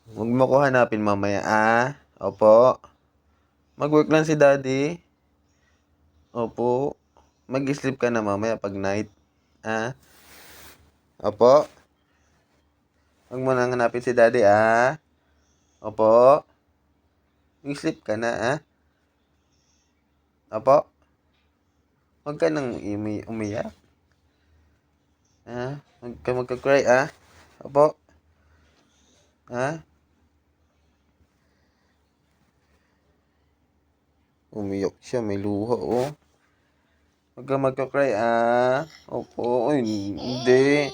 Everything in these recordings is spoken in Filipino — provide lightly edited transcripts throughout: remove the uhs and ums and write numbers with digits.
Huwag mo ko hanapin mamaya, ah? Opo. Mag-work lang si daddy. Opo. Mag-sleep ka na mamaya pag night. Ah? Opo. Huwag mo nang hanapin si daddy, ah? Opo. Mag-sleep ka na, ah? Opo. Huwag ka nang umiyak. Ah? Huwag ka magka-cry, ah? Opo. Ah? Umiyak siya, may luha, oh. Huwag ka magka-cry, ah? Opo. Uy, hindi.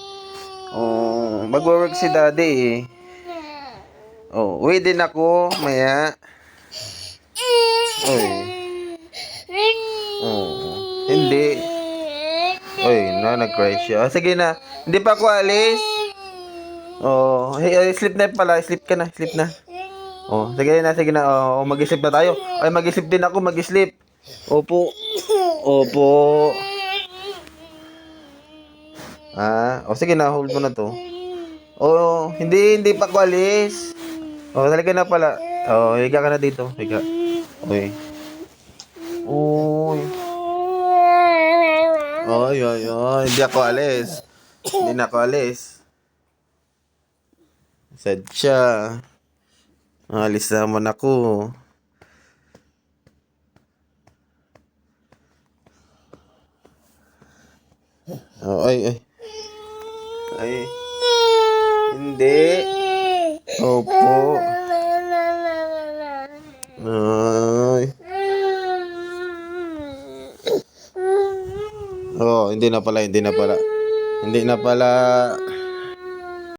Oh, mag-work si daddy, eh. Oh, uwi din ako, maya. Uy. Oh, hindi. Uy, nag-cry siya. Sige na. Hindi pa ako alis. Oh, hey, sleep na pala. Sleep ka na. Sleep na. Oh, sige na, sige na. Oh, mag-sleep na tayo. Ay, mag-sleep din ako. Mag-sleep. Opo. Opo. Ah, oh, sige na. Hold mo na to. Oh, hindi pa ako alis. Oh, talaga na pala. Oh, higa ka na dito. Higa. Uy. Uy. Oy, oy, oy. Hindi ako alis. Hindi na ako alis. Sadya. Alis naman ako. Oh, ay, ay. Ay. Hindi. Opo. Ay. Oh, hindi na pala, hindi na pala. Hindi na pala.